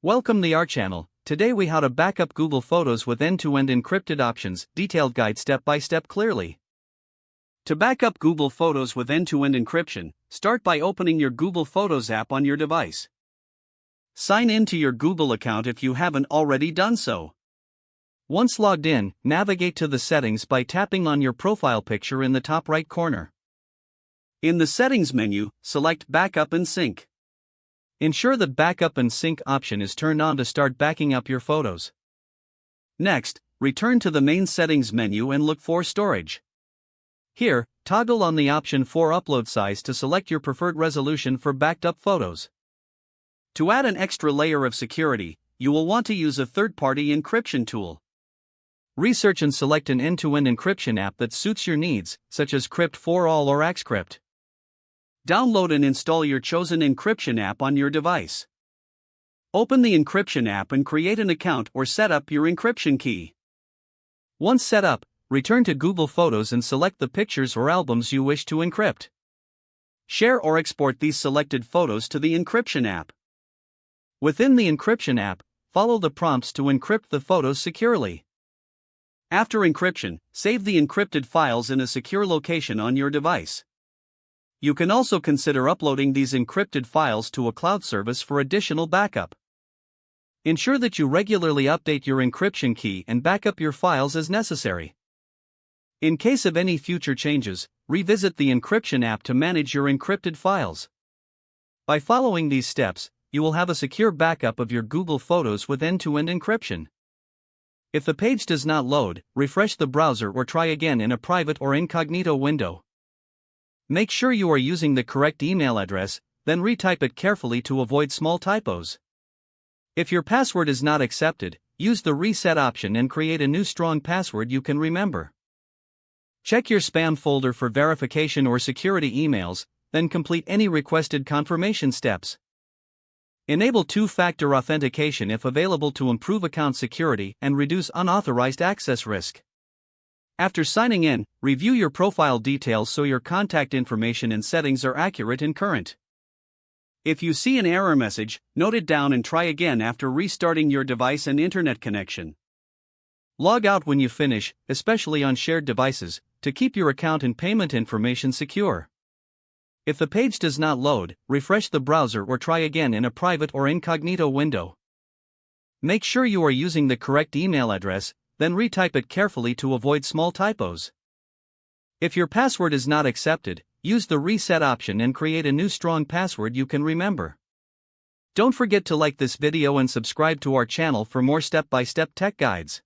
Welcome to our channel. Today we how to backup Google Photos with end-to-end encrypted options, detailed guide step by step clearly. To backup Google Photos with end-to-end encryption, start by opening your Google Photos app on your device. Sign in to your Google account if you haven't already done so. Once logged in, navigate to the settings by tapping on your profile picture in the top right corner. In the settings menu, select Backup and Sync. Ensure the Backup and Sync option is turned on to start backing up your photos. Next, return to the main settings menu and look for Storage. Here, toggle on the option for Upload Size to select your preferred resolution for backed up photos. To add an extra layer of security, you will want to use a third-party encryption tool. Research and select an end-to-end encryption app that suits your needs, such as Crypt4All or Xcrypt. Download and install your chosen encryption app on your device. Open the encryption app and create an account or set up your encryption key. Once set up, return to Google Photos and select the pictures or albums you wish to encrypt. Share or export these selected photos to the encryption app. Within the encryption app, follow the prompts to encrypt the photos securely. After encryption, save the encrypted files in a secure location on your device. You can also consider uploading these encrypted files to a cloud service for additional backup. Ensure that you regularly update your encryption key and backup your files as necessary. In case of any future changes, revisit the encryption app to manage your encrypted files. By following these steps, you will have a secure backup of your Google Photos with end-to-end encryption. If the page does not load, refresh the browser or try again in a private or incognito window. Make sure you are using the correct email address, then retype it carefully to avoid small typos. If your password is not accepted, use the reset option and create a new strong password you can remember. Check your spam folder for verification or security emails, then complete any requested confirmation steps. Enable two-factor authentication if available to improve account security and reduce unauthorized access risk. After signing in, review your profile details so your contact information and settings are accurate and current. If you see an error message, note it down and try again after restarting your device and internet connection. Log out when you finish, especially on shared devices, to keep your account and payment information secure. If the page does not load, refresh the browser or try again in a private or incognito window. Make sure you are using the correct email address, then retype it carefully to avoid small typos. If your password is not accepted, use the reset option and create a new strong password you can remember. Don't forget to like this video and subscribe to our channel for more step-by-step tech guides.